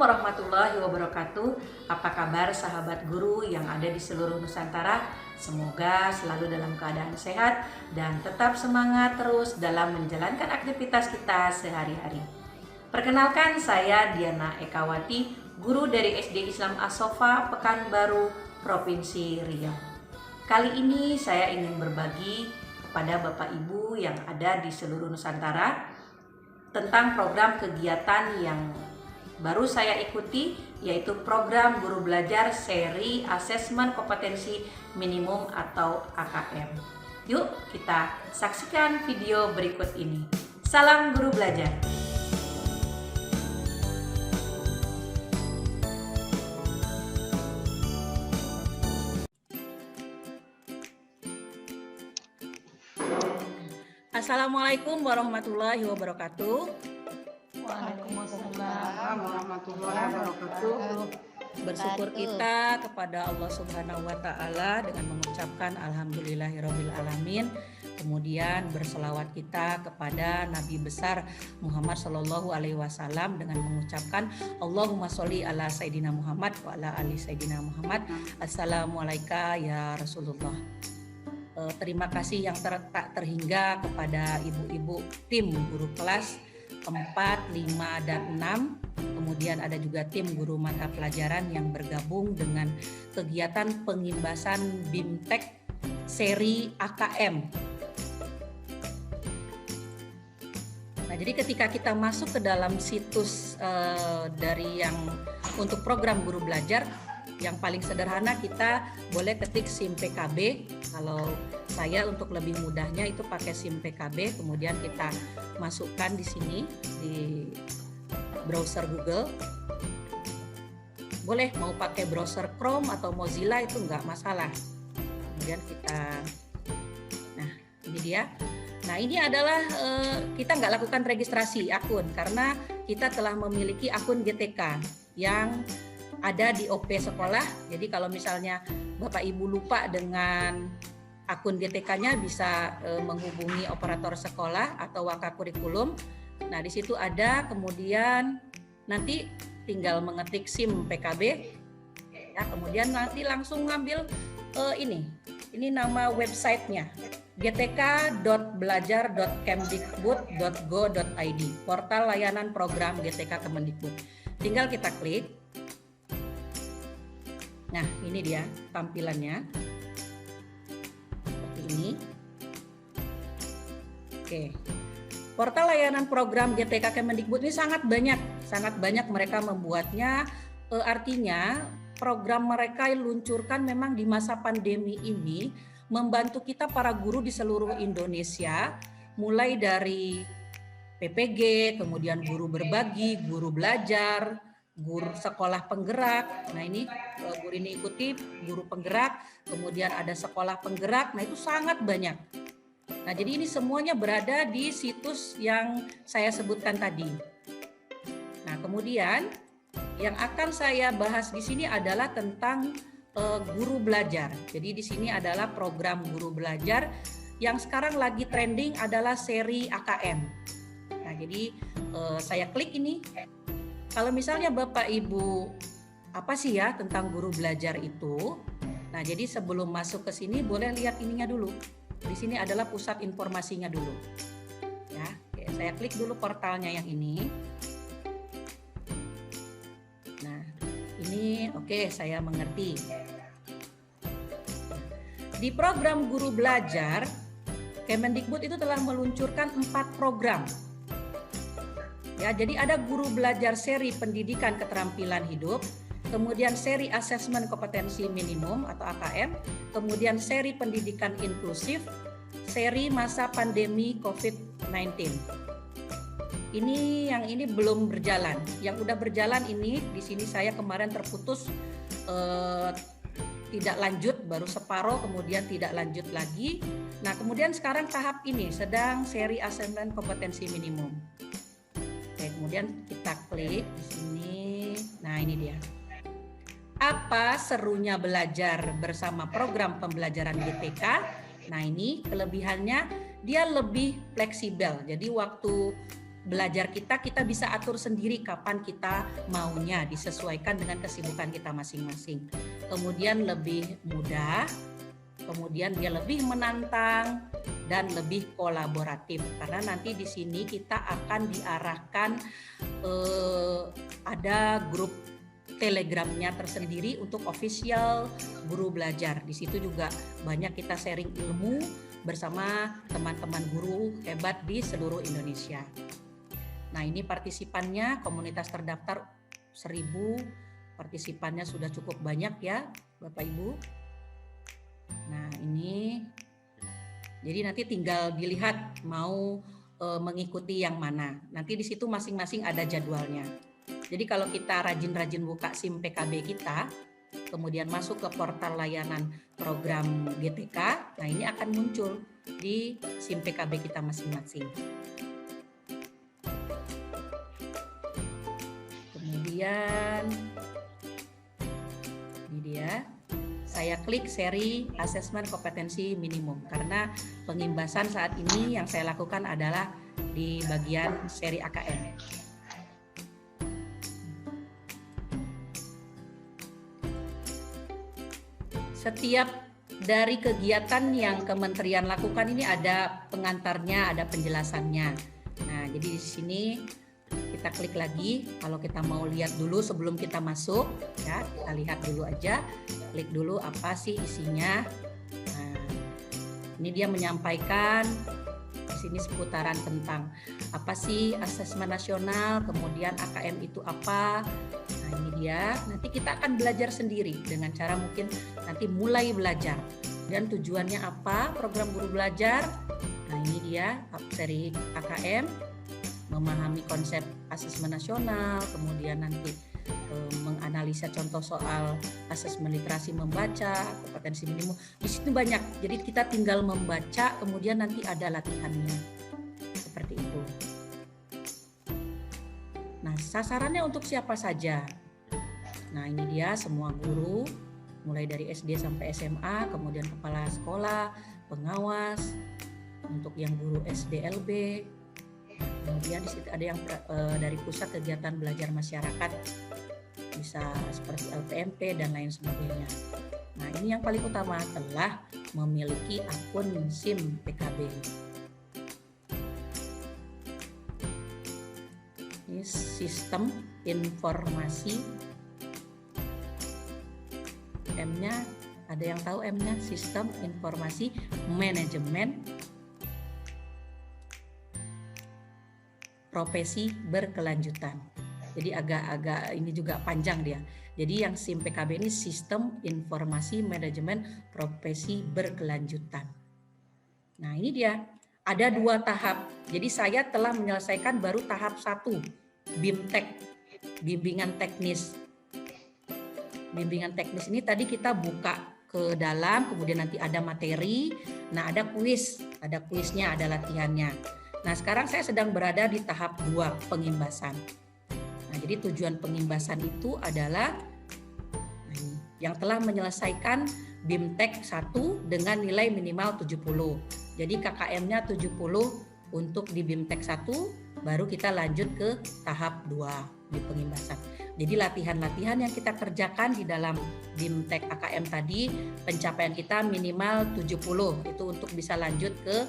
warahmatullahi wabarakatuh. Apa kabar sahabat guru yang ada di seluruh Nusantara? Semoga selalu dalam keadaan sehat dan tetap semangat terus dalam menjalankan aktivitas kita sehari-hari. Perkenalkan, saya Diana Ekawati, guru dari SD Islam As-Sofa Pekanbaru, Provinsi Riau. Kali ini saya ingin berbagi kepada Bapak Ibu yang ada di seluruh Nusantara tentang program kegiatan yang baru saya ikuti, yaitu program Guru Belajar Seri Asesmen Kompetensi Minimum atau AKM. Yuk kita saksikan video berikut ini. Salam Guru Belajar. Assalamualaikum warahmatullahi wabarakatuh. Waalaikumsalam warahmatullahi wabarakatuh. Bersyukur kita kepada Allah Subhanahu wa Ta'ala dengan mengucapkan Alhamdulillahirabbil alamin. Kemudian berselawat kita kepada Nabi besar Muhammad Sallallahu Alaihi Wasallam dengan mengucapkan Allahumma sholli ala Sayyidina Muhammad wa ala ali Sayyidina Muhammad. Assalamualaikum ya Rasulullah. Terima kasih yang tak terhingga kepada ibu-ibu tim guru kelas 4, 5, dan 6. Kemudian ada juga tim guru mata pelajaran yang bergabung dengan kegiatan pengimbasan BIMTEK seri AKM. Nah, jadi ketika kita masuk ke dalam situs dari yang untuk program guru belajar, yang paling sederhana kita boleh ketik SIM PKB. Kalau saya untuk lebih mudahnya itu pakai SIM PKB, kemudian kita masukkan di sini di browser Google. Boleh mau pakai browser Chrome atau Mozilla itu enggak masalah. Kemudian nah ini dia. Nah ini adalah kita nggak lakukan registrasi akun karena kita telah memiliki akun GTK yang ada di OP sekolah. Jadi kalau misalnya Bapak Ibu lupa dengan akun GTK-nya bisa menghubungi operator sekolah atau Wakakurikulum. Nah, di situ ada, kemudian nanti tinggal mengetik SIM PKB. Ya, kemudian nanti langsung ngambil ini nama websitenya, gtk.belajar.kemdikbud.go.id, portal layanan program GTK Kemendikbud. Tinggal kita klik. Nah, ini dia tampilannya. Seperti ini. Oke. Portal layanan program GTK Kemendikbud ini sangat banyak mereka membuatnya. Artinya program mereka luncurkan memang di masa pandemi ini membantu kita para guru di seluruh Indonesia, mulai dari PPG, kemudian guru berbagi, guru belajar, guru sekolah penggerak. Nah ini guru ini ikuti guru penggerak, kemudian ada sekolah penggerak. Nah itu sangat banyak. Nah jadi ini semuanya berada di situs yang saya sebutkan tadi. Nah kemudian yang akan saya bahas di sini adalah tentang guru belajar. Jadi di sini adalah program guru belajar yang sekarang lagi trending adalah seri AKM. Nah jadi saya klik ini. Kalau misalnya Bapak Ibu apa sih ya tentang guru belajar itu? Nah, jadi sebelum masuk ke sini boleh lihat ininya dulu. Di sini adalah pusat informasinya dulu. Ya, oke, saya klik dulu portalnya yang ini. Nah, ini oke, saya mengerti. Di program guru belajar, Kemendikbud itu telah meluncurkan 4 program. Ya, jadi ada guru belajar seri pendidikan keterampilan hidup, kemudian seri asesmen kompetensi minimum atau AKM, kemudian seri pendidikan inklusif, seri masa pandemi COVID-19. Yang ini belum berjalan. Yang udah berjalan ini di sini saya kemarin terputus tidak lanjut, baru separuh, kemudian tidak lanjut lagi. Nah, kemudian sekarang tahap ini sedang seri asesmen kompetensi minimum. Kemudian kita klik di sini. Nah, ini dia. Apa serunya belajar bersama program pembelajaran GTK? Nah, ini kelebihannya dia lebih fleksibel. Jadi waktu belajar kita bisa atur sendiri kapan kita maunya, disesuaikan dengan kesibukan kita masing-masing. Kemudian lebih mudah, kemudian dia lebih menantang dan lebih kolaboratif, karena nanti di sini kita akan diarahkan ada grup Telegramnya tersendiri untuk official guru belajar. Di situ juga banyak kita sharing ilmu bersama teman-teman guru hebat di seluruh Indonesia. Nah, ini partisipannya, komunitas terdaftar 1000, partisipannya sudah cukup banyak ya Bapak Ibu. Nah, ini jadi nanti tinggal dilihat mau mengikuti yang mana. Nanti di situ masing-masing ada jadwalnya. Jadi kalau kita rajin-rajin buka SIM PKB kita, kemudian masuk ke portal layanan program GTK, nah ini akan muncul di SIM PKB kita masing-masing. Kemudian ini dia, saya klik seri asesmen kompetensi minimum karena pengimbasan saat ini yang saya lakukan adalah di bagian seri AKM. Setiap dari kegiatan yang kementerian lakukan ini ada pengantarnya, ada penjelasannya. Nah, jadi di sini kita klik lagi. Kalau kita mau lihat dulu sebelum kita masuk, ya kita lihat dulu aja. Klik dulu apa sih isinya. Nah, ini dia menyampaikan di sini seputaran tentang apa sih asesmen nasional, kemudian AKM itu apa. Nah, ini dia, nanti kita akan belajar sendiri dengan cara mungkin nanti mulai belajar. Dan tujuannya apa program guru belajar? Nah, ini dia seri AKM, memahami konsep asesmen nasional, kemudian nanti menganalisa contoh soal asesmen literasi membaca, kompetensi minimum. Di situ banyak, jadi kita tinggal membaca, kemudian nanti ada latihannya. Seperti itu. Nah, sasarannya untuk siapa saja? Nah, ini dia semua guru, mulai dari SD sampai SMA, kemudian kepala sekolah, pengawas, untuk yang guru SDLB, kemudian di situ ada yang dari pusat kegiatan belajar masyarakat, bisa seperti LPMP dan lain sebagainya. Nah, ini yang paling utama telah memiliki akun SIM PKB. Ini sistem informasi. M-nya, ada yang tahu M-nya? Sistem Informasi Manajemen Profesi Berkelanjutan. Jadi agak-agak ini juga panjang dia. Jadi yang SIM PKB ini Sistem Informasi Manajemen Profesi Berkelanjutan. Nah, ini dia. Ada 2 tahap. Jadi saya telah menyelesaikan baru tahap 1, BIMTEK, bimbingan teknis. Bimbingan teknis ini tadi kita buka ke dalam, kemudian nanti ada materi, nah ada kuis, ada kuisnya, ada latihannya. Nah, sekarang saya sedang berada di tahap 2, pengimbasan. Nah, jadi tujuan pengimbasan itu adalah yang telah menyelesaikan BIMTEK 1 dengan nilai minimal 70. Jadi KKM-nya 70 untuk di BIMTEK 1, baru kita lanjut ke tahap 2 di pengimbasan. Jadi latihan-latihan yang kita kerjakan di dalam BIMTEK AKM tadi, pencapaian kita minimal 70, itu untuk bisa lanjut ke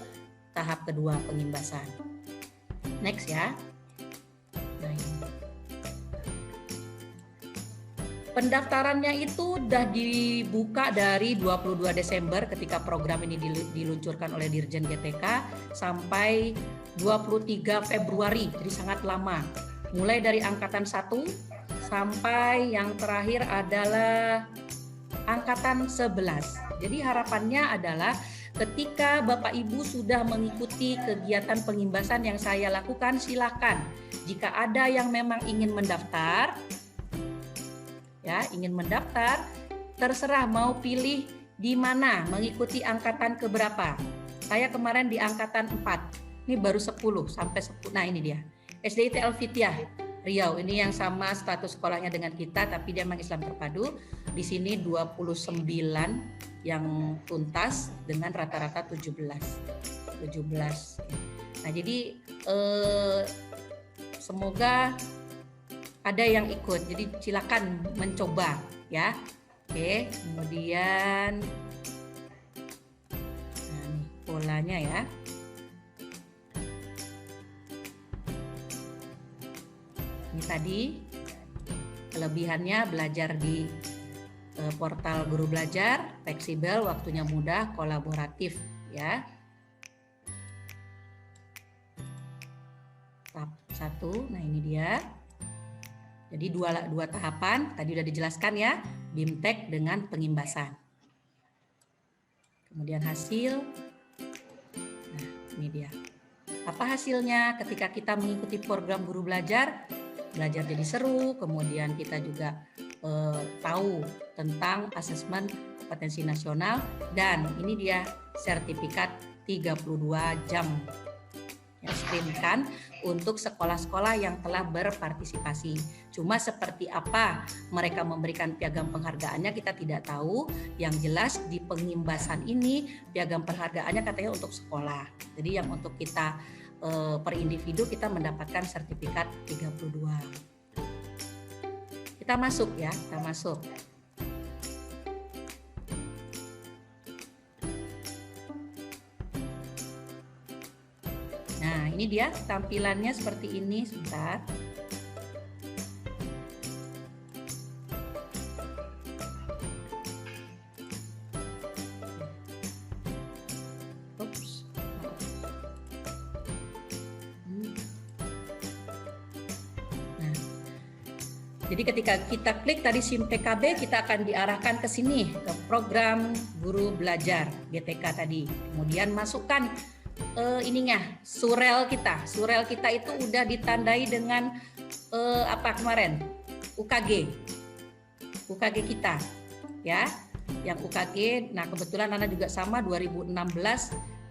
tahap kedua pengimbasan. Next ya. Nah, ini. Pendaftarannya itu sudah dibuka dari 22 Desember ketika program ini diluncurkan oleh Dirjen GTK sampai 23 Februari, jadi sangat lama. Mulai dari angkatan 1 sampai yang terakhir adalah angkatan 11. Jadi harapannya adalah ketika Bapak Ibu sudah mengikuti kegiatan pengimbasan yang saya lakukan, silakan. Jika ada yang memang ingin mendaftar, terserah mau pilih di mana, mengikuti angkatan keberapa. Saya kemarin di angkatan 4, ini baru 10 sampai 10. Nah, ini dia. SDIT Alfitiah Riau, ini yang sama status sekolahnya dengan kita, tapi dia memang Islam terpadu. Di sini 29 yang tuntas dengan rata-rata 17. Nah, jadi semoga ada yang ikut. Jadi silakan mencoba ya. Oke, kemudian nah, nih, polanya ya. Ini tadi kelebihannya belajar di portal Guru Belajar, fleksibel, waktunya mudah, kolaboratif ya. Tahap 1, nah ini dia. Jadi dua tahapan, tadi udah dijelaskan ya, BIMTEK dengan pengimbasan. Kemudian hasil, nah ini dia. Apa hasilnya ketika kita mengikuti program Guru Belajar? Belajar jadi seru, kemudian kita juga tahu tentang asesmen kompetensi nasional, dan ini dia sertifikat 32 jam yang STEAM untuk sekolah-sekolah yang telah berpartisipasi. Cuma seperti apa mereka memberikan piagam penghargaannya kita tidak tahu. Yang jelas di pengimbasan ini piagam penghargaannya katanya untuk sekolah. Jadi yang untuk kita per individu kita mendapatkan sertifikat 32. Kita masuk ya, kita masuk. Nah, ini dia tampilannya seperti ini, sebentar. Oops. Nah, jadi ketika kita klik tadi SIM PKB, kita akan diarahkan ke sini, ke program Guru Belajar GTK tadi. Kemudian masukkan ininya, surel kita. Surel kita itu udah ditandai dengan apa kemarin? UKG. UKG kita. Ya. Yang UKG, nah kebetulan Nana juga sama 2016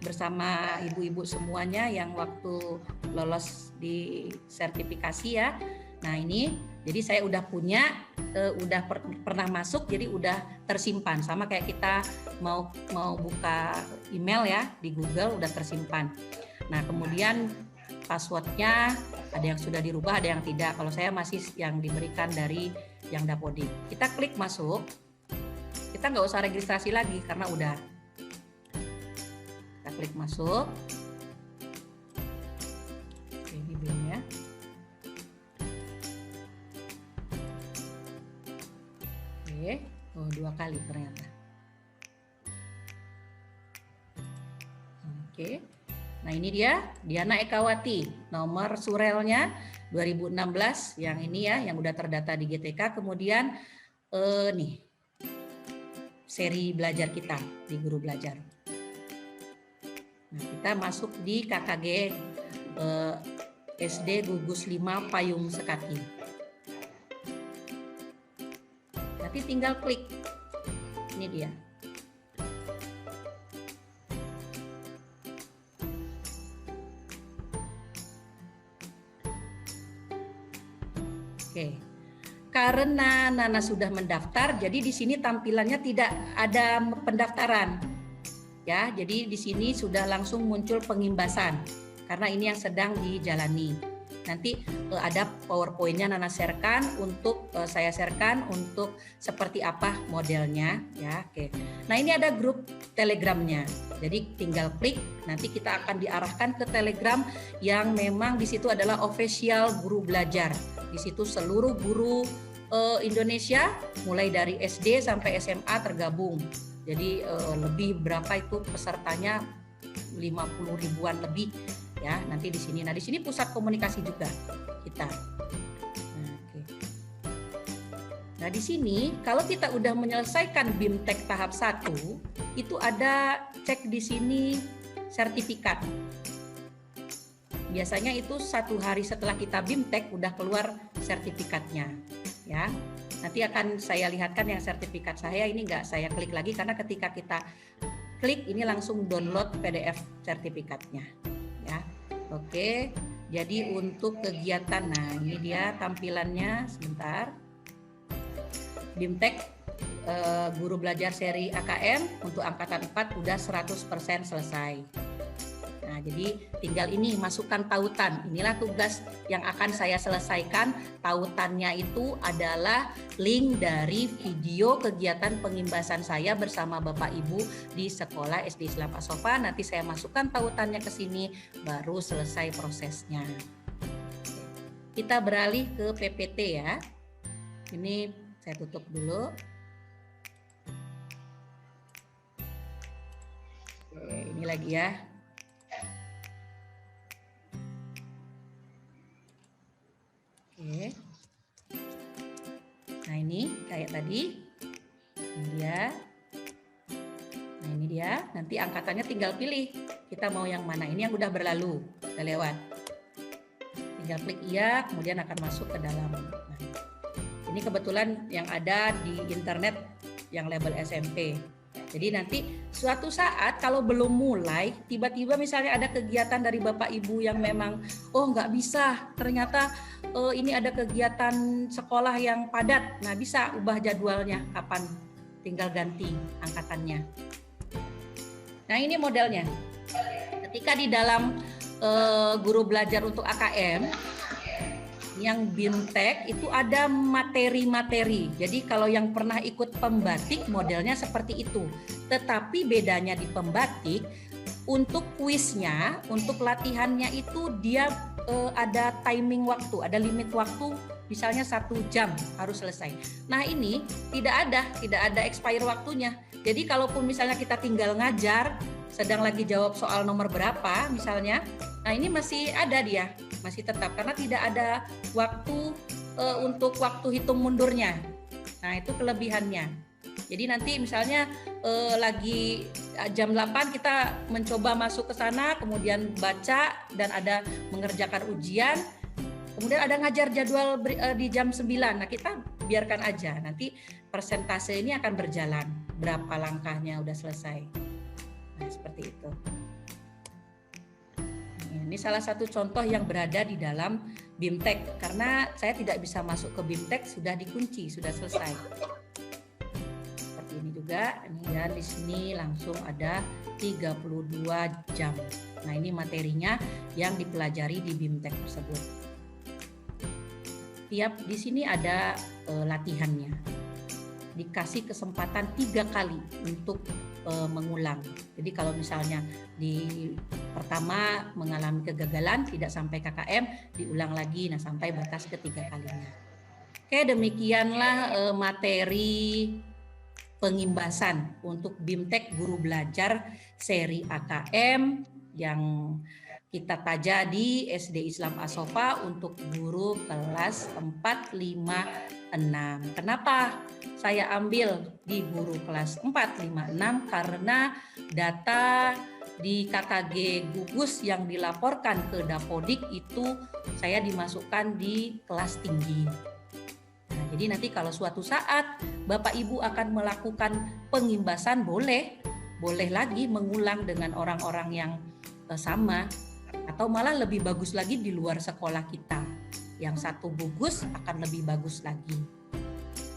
bersama ibu-ibu semuanya yang waktu lolos di sertifikasi ya. Nah, ini jadi saya udah punya, udah pernah masuk, jadi udah tersimpan. Sama kayak kita mau buka email ya di Google, udah tersimpan. Nah, kemudian passwordnya ada yang sudah dirubah, ada yang tidak. Kalau saya masih yang diberikan dari yang Dapodik. Kita klik masuk, kita nggak usah registrasi lagi karena udah. Kita klik masuk. Oke, ini belum ya. Oh, 2 kali ternyata. Oke. Nah, ini dia Diana Ekawati, nomor surelnya 2016 yang ini ya, yang udah terdata di GTK. Kemudian nih seri belajar kita di Guru Belajar. Nah, kita masuk di KKG SD Gugus 5 Payung Sekati. Nanti tinggal klik, ini dia. Oke, karena Nana sudah mendaftar, jadi di sini tampilannya tidak ada pendaftaran, ya. Jadi di sini sudah langsung muncul pengimbasan, karena ini yang sedang dijalani. Nanti ada PowerPoint-nya Nana sharekan untuk saya sharekan untuk seperti apa modelnya ya. Oke. Nah, ini ada grup Telegramnya. Jadi tinggal klik, nanti kita akan diarahkan ke Telegram yang memang di situ adalah official Guru Belajar. Di situ seluruh guru Indonesia mulai dari SD sampai SMA tergabung. Jadi lebih berapa itu pesertanya 50 ribuan lebih. Ya, nanti di sini. Nah, di sini pusat komunikasi juga kita. Nah, oke. Nah, di sini kalau kita udah menyelesaikan BIMTEK tahap 1, itu ada cek di sini sertifikat. Biasanya itu 1 hari setelah kita BIMTEK udah keluar sertifikatnya, ya. Nanti akan saya lihatkan yang sertifikat saya ini nggak saya klik lagi karena ketika kita klik ini langsung download PDF sertifikatnya. Ya, oke. Jadi untuk kegiatan, nah ini dia tampilannya sebentar. BIMTEK Guru Belajar seri AKM untuk angkatan 4 udah 100% selesai. Nah, jadi tinggal ini masukkan tautan. Inilah tugas yang akan saya selesaikan. Tautannya itu adalah link dari video kegiatan pengimbasan saya bersama Bapak Ibu di Sekolah SD Islam As-Sofa. Nanti saya masukkan tautannya ke sini, baru selesai prosesnya. Kita beralih ke PPT ya. Ini saya tutup dulu. Oke, ini lagi ya. Oke. Nah ini kayak tadi. Ini dia. Nah ini dia. Nanti angkatannya tinggal pilih. Kita mau yang mana. Ini yang udah berlalu. Udah lewat. Tinggal klik iya. Kemudian akan masuk ke dalam. Nah, ini kebetulan yang ada di internet yang label SMP. Jadi nanti suatu saat kalau belum mulai, tiba-tiba misalnya ada kegiatan dari Bapak Ibu yang memang, oh nggak bisa, ternyata ini ada kegiatan sekolah yang padat. Nah bisa ubah jadwalnya kapan, tinggal ganti angkatannya. Nah ini modelnya. Ketika di dalam guru belajar untuk AKM, yang BIMTEK itu ada materi-materi. Jadi kalau yang pernah ikut pembatik modelnya seperti itu. Tetapi bedanya di pembatik, untuk kuisnya, untuk latihannya itu dia ada timing waktu, ada limit waktu, misalnya 1 jam harus selesai. Nah ini tidak ada expire waktunya. Jadi kalaupun misalnya kita tinggal ngajar, sedang lagi jawab soal nomor berapa misalnya, nah ini masih ada dia, masih tetap karena tidak ada waktu untuk waktu hitung mundurnya. Nah itu kelebihannya. Jadi nanti misalnya lagi jam 8 kita mencoba masuk ke sana, kemudian baca dan ada mengerjakan ujian, kemudian ada ngajar jadwal di jam 9. Nah kita biarkan aja, nanti persentase ini akan berjalan, berapa langkahnya udah selesai. Nah seperti itu. Ini salah satu contoh yang berada di dalam BIMTEK, karena saya tidak bisa masuk ke BIMTEK, sudah dikunci, sudah selesai. Seperti ini juga, dan di sini langsung ada 32 jam. Nah ini materinya yang dipelajari di BIMTEK tersebut. Di sini ada latihannya. Dikasih kesempatan 3 kali untuk mengulang. Jadi kalau misalnya di pertama mengalami kegagalan tidak sampai KKM, diulang lagi, nah sampai batas ketiga kalinya. Oke, demikianlah materi pengimbasan untuk BIMTEK Guru Belajar seri AKM yang kita taja di SD Islam As-Sofa untuk guru kelas 4, 5, 6. Kenapa saya ambil di guru kelas 4, 5, 6? Karena data di KKG gugus yang dilaporkan ke Dapodik itu saya dimasukkan di kelas tinggi. Nah, jadi nanti kalau suatu saat Bapak Ibu akan melakukan pengimbasan, boleh lagi mengulang dengan orang-orang yang sama, atau malah lebih bagus lagi di luar sekolah kita. Yang satu gugus akan lebih bagus lagi.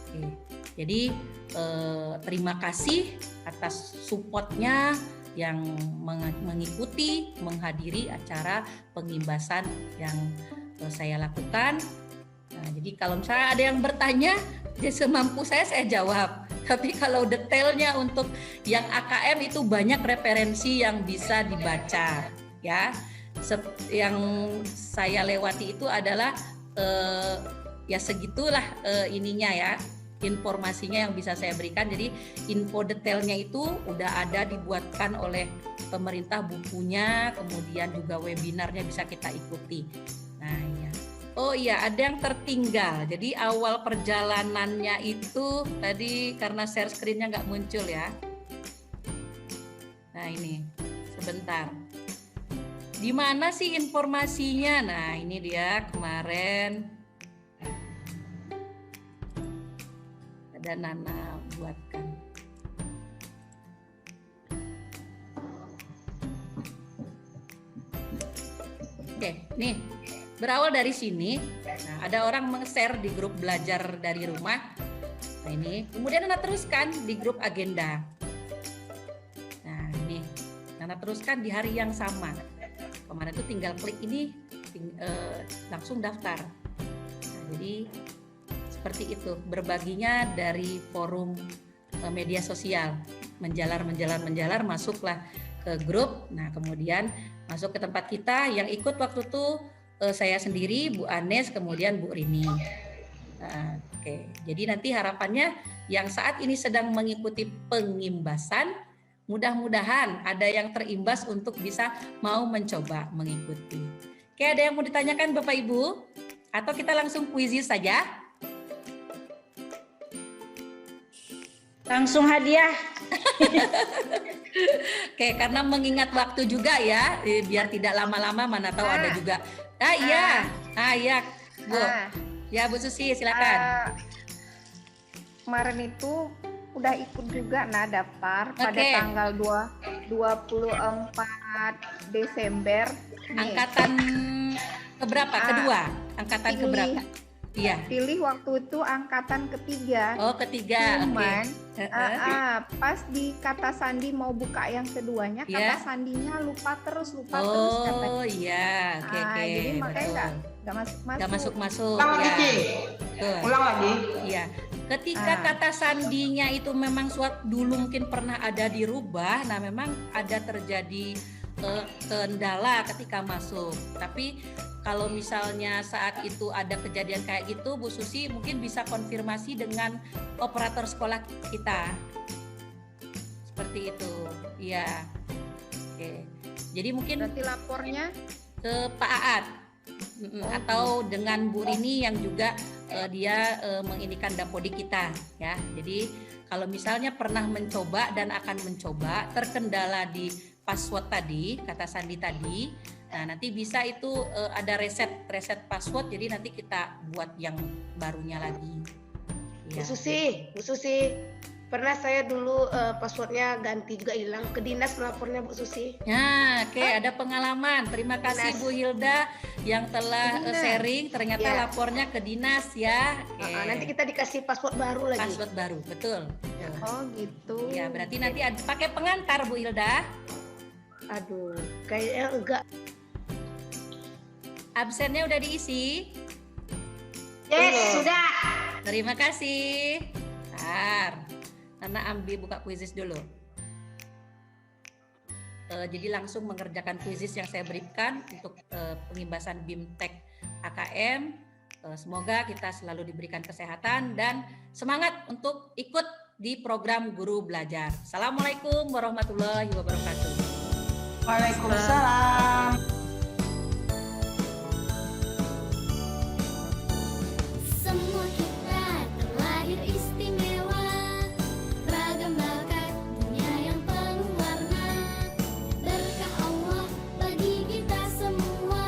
Oke. Jadi terima kasih atas supportnya yang mengikuti, menghadiri acara pengimbasan yang saya lakukan. Nah, jadi kalau misalnya ada yang bertanya, ya semampu saya jawab. Tapi kalau detailnya untuk yang AKM itu banyak referensi yang bisa dibaca, ya. Yang saya lewati itu adalah ya segitulah ininya ya, informasinya yang bisa saya berikan. Jadi info detailnya itu udah ada dibuatkan oleh pemerintah, bukunya, kemudian juga webinarnya bisa kita ikuti. Nah ya, oh iya ada yang tertinggal. Jadi awal perjalanannya itu tadi karena share screen-nya nggak muncul ya. Nah ini sebentar. Di mana sih informasinya? Nah, ini dia kemarin ada Nana buatkan. Oke, nih berawal dari sini. Nah, ada orang meng-share di grup belajar dari rumah. Nah, ini kemudian Nana teruskan di grup agenda. Nah, ini Nana teruskan di hari yang sama. kemarin itu tinggal klik ini langsung daftar. Nah, jadi seperti itu, berbaginya dari forum media sosial, menjalar masuklah ke grup. Nah, kemudian masuk ke tempat kita. Yang ikut waktu itu saya sendiri, Bu Anes, kemudian Bu Rini. Nah, oke. Jadi nanti harapannya yang saat ini sedang mengikuti pengimbasan, mudah-mudahan ada yang terimbas untuk bisa mau mencoba mengikuti. Oke, ada yang mau ditanyakan Bapak Ibu? Atau kita langsung kuisis saja? Langsung hadiah. Oke, karena mengingat waktu juga ya, biar tidak lama-lama, mana tahu ada juga. Iya, Bu. Ya, Bu Susi, silakan. Kemarin itu udah ikut juga daftar pada tanggal 24 Desember. Angkatan keberapa? Kedua? Angkatan keberapa? Iya. Pilih waktu itu angkatan ketiga. Oh, ketiga. Cuman pas di kata sandi mau buka yang keduanya, kata sandinya lupa terus katanya. Oh iya, oke. Jadi makanya nggak masuk. Ulang lagi, ulang lagi. Iya. Ketika kata sandinya itu memang dulu mungkin pernah ada dirubah, nah memang ada terjadi kendala ketika masuk. Tapi kalau misalnya saat itu ada kejadian kayak gitu, Bu Susi mungkin bisa konfirmasi dengan operator sekolah kita. Seperti itu. Iya. Oke. Jadi mungkin berarti lapornya ke Pak Aat. Atau dengan Bu Rini yang juga dia menginikan Dapodi kita ya. Jadi kalau misalnya pernah mencoba dan akan mencoba, terkendala di password tadi, kata sandi tadi, nah nanti bisa itu ada reset password, jadi nanti kita buat yang barunya lagi ya. Bu Susi, pernah saya dulu passwordnya ganti juga hilang, ke dinas melapornya Bu Susi. Nah, oke, ada pengalaman. Terima kasih Bu Hilda yang telah sharing. Ternyata lapornya ke dinas ya. Nanti kita dikasih password baru lagi. Password baru, betul. Oh gitu. Ya, berarti nanti pakai pengantar Bu Hilda. Aduh, kayaknya enggak. Absennya udah diisi? Yes, sudah. Terima kasih. Karena ambil buka kuisis dulu. Jadi langsung mengerjakan kuisis yang saya berikan untuk pengimbasan BIMTEK AKM. Semoga kita selalu diberikan kesehatan dan semangat untuk ikut di program Guru Belajar. Assalamualaikum warahmatullahi wabarakatuh. Waalaikumsalam. Semua kita terlahir istimewa, ragam bakat dunia yang penuh warna. Berkah Allah bagi kita semua,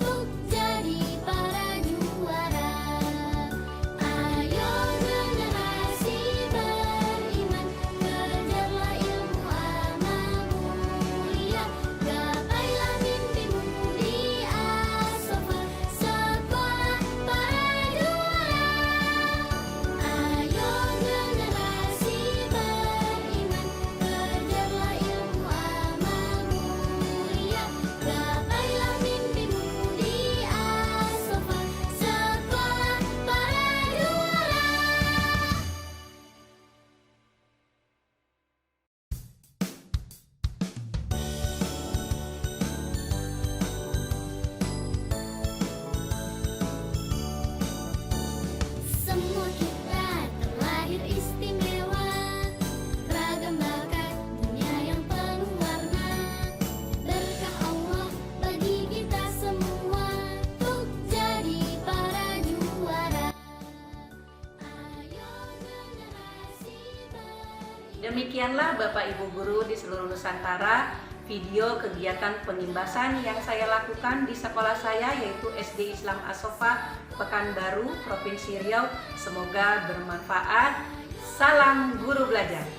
untuk jadi para juara. Ayo generasi beriman, kejarlah ilmu amal mulia. Gapailah mimpimu di As-Safa, sekolah para juara. Ayo generasi beriman, kejarlah ilmu amal mulia. Gapailah mimpimu di As-Safa, sekolah para juara. Semua kita terlahir istimewa, ragam bakat dunia yang penuh warna. Berkah Allah bagi kita semua, untuk jadi para juara. Ayo generasi beriman. Demikianlah Bapak Ibu Guru di seluruh Nusantara, video kegiatan pengimbasan yang saya lakukan di sekolah saya, yaitu SD Islam As-Safa Pekanbaru, Provinsi Riau. Semoga bermanfaat. Salam Guru Belajar.